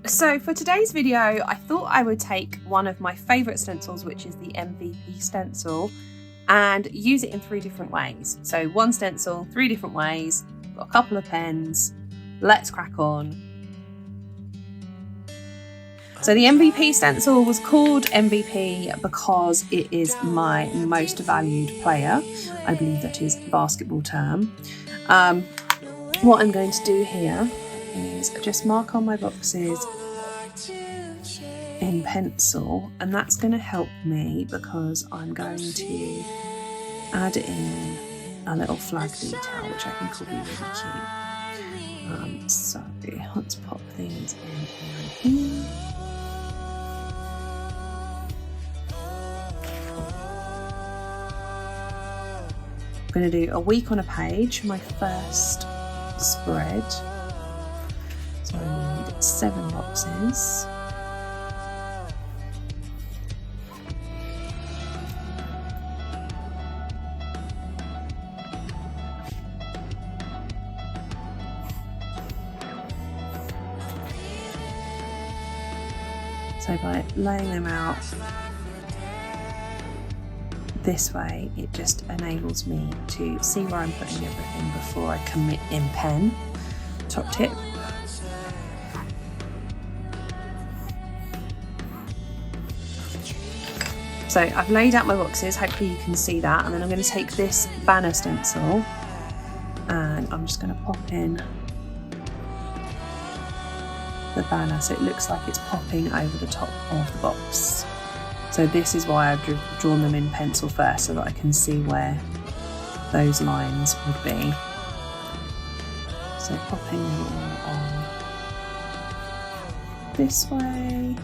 So for today's video, I thought I would take one of my favourite stencils, which is the Mvp Stencil, and use it in 3 different ways. So one stencil, 3 different ways, got a couple of pens, let's crack on. So the Mvp Stencil was called MVP because it is my most valued player. I believe that is a basketball term. What I'm going to do here is just mark on my boxes in pencil, and that's going to help me because I'm going to add in a little flag detail which I think will be really cute. So let's pop these in here. I'm going to do a week on a page, my first spread. So I need 7 boxes. So by laying them out this way, it just enables me to see where I'm putting everything before I commit in pen. Top tip. So I've laid out my boxes, hopefully you can see that, and then I'm going to take this banner stencil and I'm just going to pop in the banner so it looks like it's popping over the top of the box. So this is why I've drawn them in pencil first, so that I can see where those lines would be. So popping them all on this way.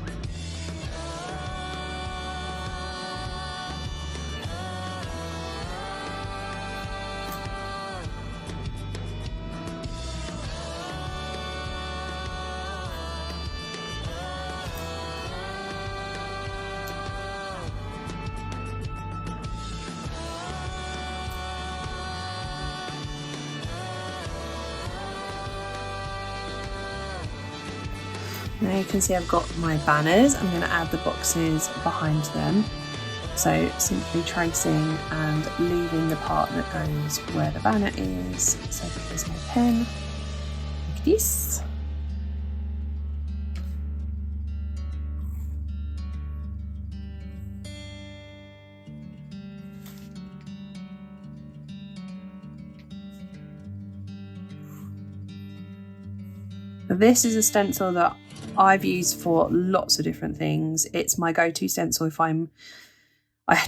Now you can see I've got my banners. I'm going to add the boxes behind them. So simply tracing and leaving the part that goes where the banner is. So here's my pen, like this. This is a stencil that I've used for lots of different things. It's my go-to stencil if I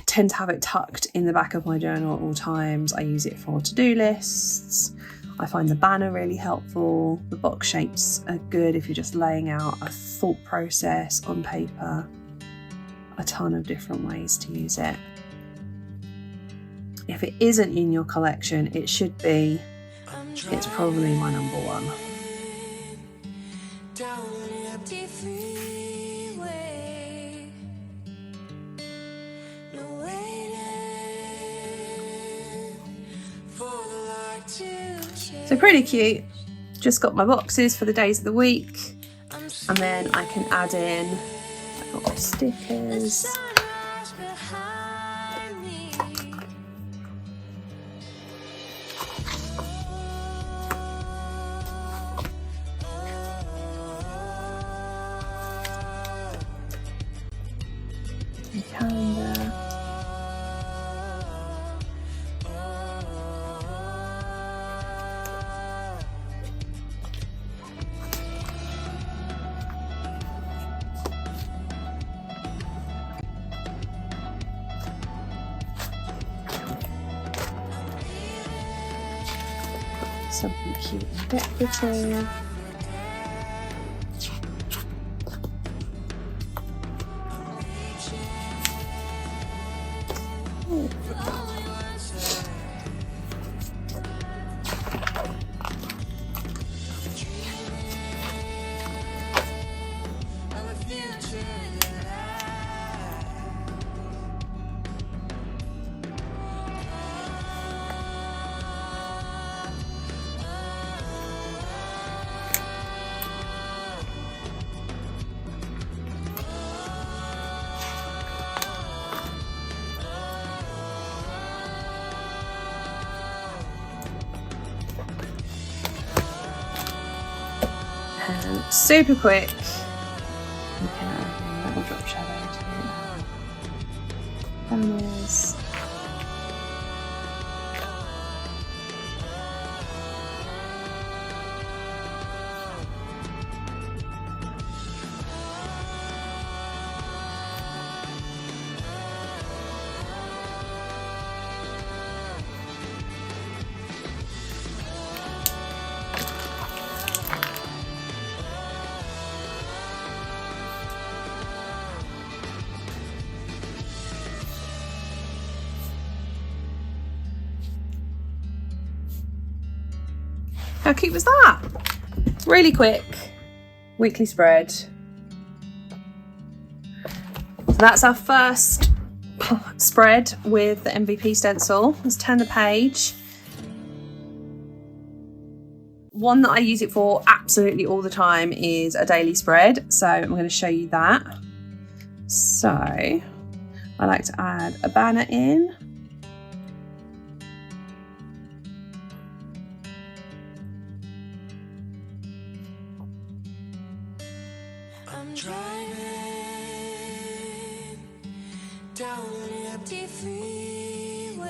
tend to have it tucked in the back of my journal at all times. I use it for to-do lists. I find the banner really helpful. The box shapes are good if you're just laying out a thought process on paper. A ton of different ways to use it. If it isn't in your collection, it should be. It's probably my number 1. So pretty cute. Just got my boxes for the days of the week, and then I can add in, I've got my stickers. Calendar. Something cute and decorative. And super quick, you can add a little drop shadow to banners. How cute was that? Really quick weekly spread. So that's our first spread with the MVP stencil. Let's turn the page. One that I use it for absolutely all the time is a daily spread. So I'm going to show you that. So I like to add a banner in. I'm driving down an empty freeway.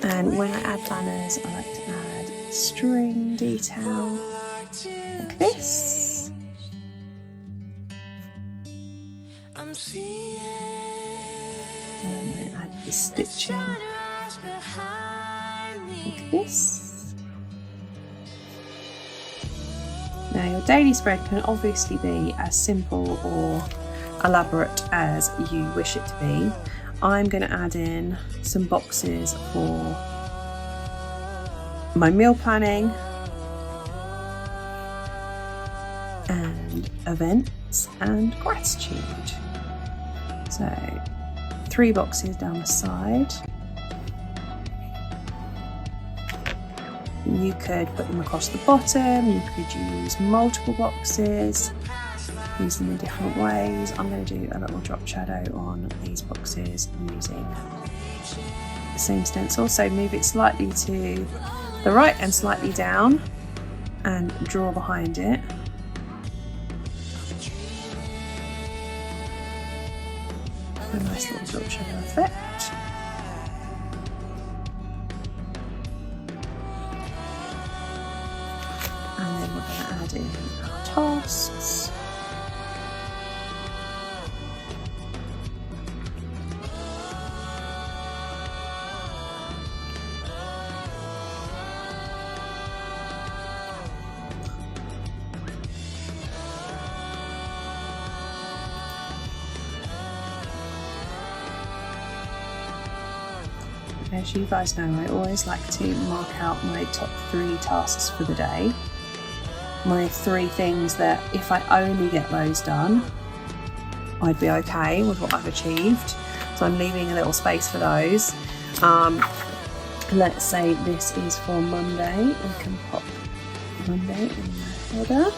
And when I add banners, I like to add string detail like this. I'm seeing And then add the stitching like this. Now your daily spread can obviously be as simple or elaborate as you wish it to be. I'm going to add in some boxes for my meal planning and events and gratitude. So 3 boxes down the side. You could put them across the bottom, you could use multiple boxes, use them in different ways. I'm going to do a little drop shadow on these boxes using the same stencil. So move it slightly to the right and slightly down and draw behind it. A nice little drop shadow effect. And then we're going to add in our tasks. As you guys know, I always like to mark out my top 3 tasks for the day. My 3 things that if I only get those done, I'd be okay with what I've achieved. So I'm leaving a little space for those. Let's say this is for Monday. I can pop Monday in the header.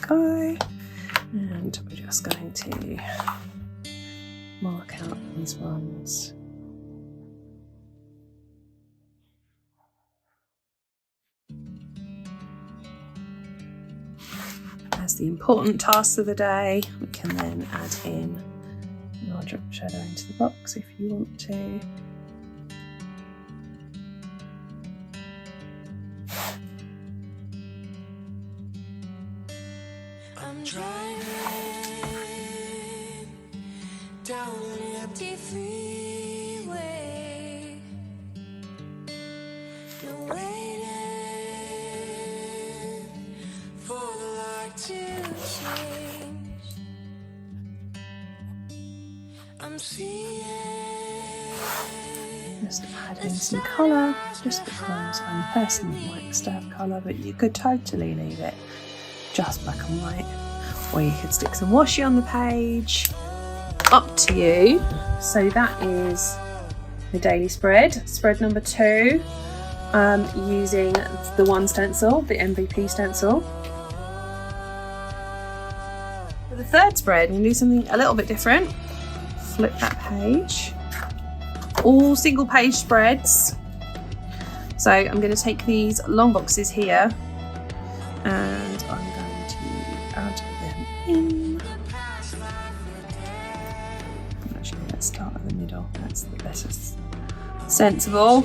Go, and we're just going to mark out these ones. As the important tasks of the day, we can then add in our drop shadow into the box if you want to. I'm driving down an empty freeway. You're waiting for the light to change. I'm seeing Just add in some colour, just because I'm a person that likes to have colour, but you could totally leave it just black and white. Or you could stick some washi on the page. up to you. So that is the daily spread. Spread number 2, using the one stencil, the MVP stencil. For the third spread, we'll do something a little bit different. Flip that page. All single page spreads. So I'm going to take these long boxes here and I'm going to add them in. Actually, let's start at the middle. That's the best. Sensible.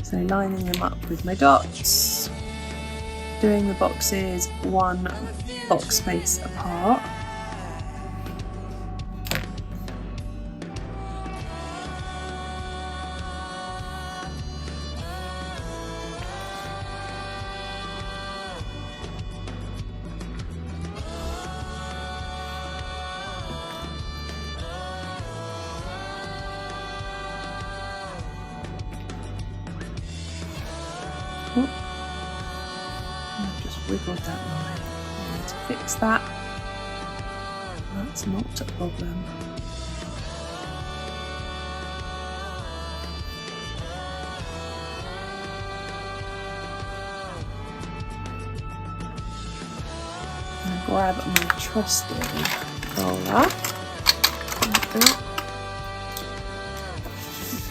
So lining them up with my dots, doing the boxes one box space apart. I've just wiggled that line. I need to fix that. That's not a problem. I'm going to grab my trusty roller.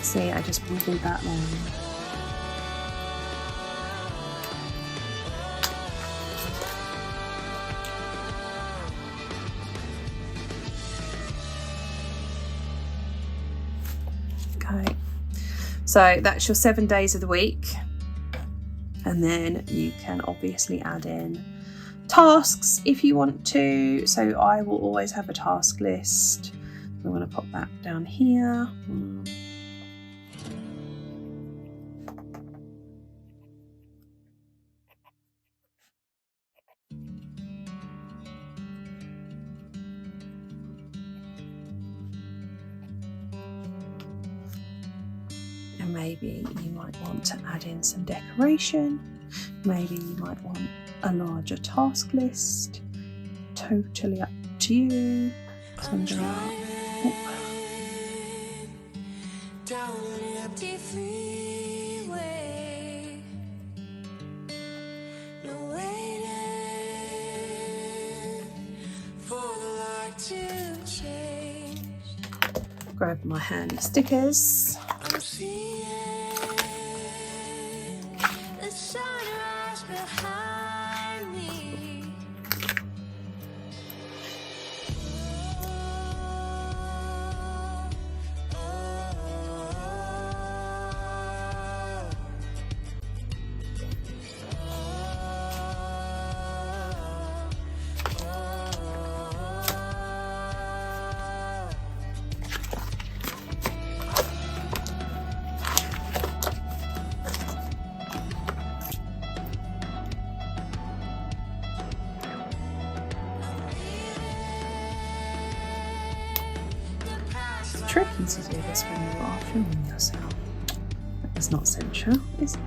See, I just wiggled that line. Okay, so that's your 7 days of the week, and then you can obviously add in tasks if you want to. So I will always have a task list. I'm going to pop that down here. And maybe you might want to add in some decoration. Maybe you might want a larger task list. Totally up to you. So I'm gonna, down an empty freeway. No waiting for the light to change. grab my hand stickers. I'm seeing the sunrise behind me. It's tricky to do this when you are filming yourself. It's not censure, is it?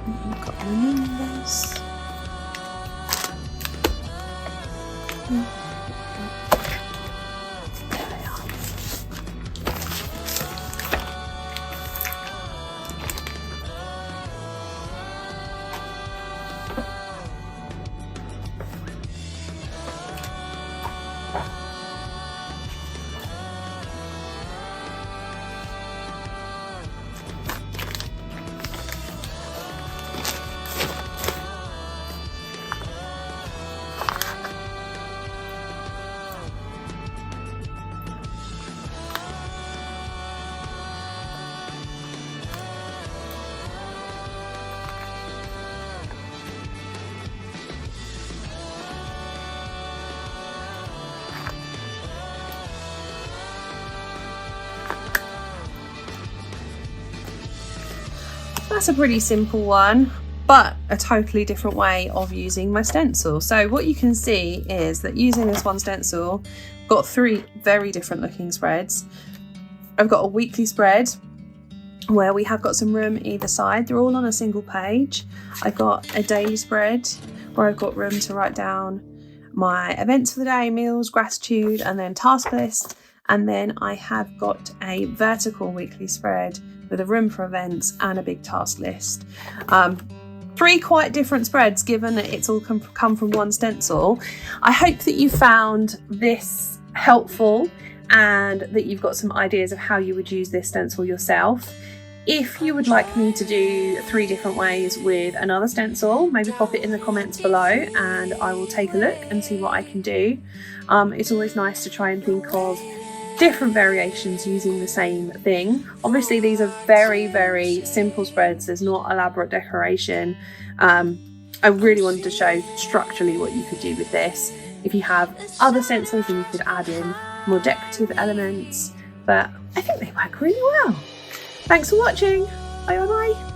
I've got my numbers. There they are. That's a pretty simple one, but a totally different way of using my stencil. So what you can see is that using this one stencil, I've got 3 very different looking spreads. I've got a weekly spread where we have got some room either side. They're all on a single page. I've got a daily spread where I've got room to write down my events for the day, meals, gratitude, and then task list. And then I have got a vertical weekly spread with a room for events and a big task list. 3 quite different spreads given that it's all come from one stencil. I hope that you found this helpful and that you've got some ideas of how you would use this stencil yourself. If you would like me to do 3 different ways with another stencil, maybe pop it in the comments below and I will take a look and see what I can do. It's always nice to try and think of different variations using the same thing. Obviously these are very, very simple spreads. There's not elaborate decoration. I really wanted to show structurally what you could do with this. If you have other stencils, then you could add in more decorative elements, but I think they work really well. Thanks for watching. Bye bye bye.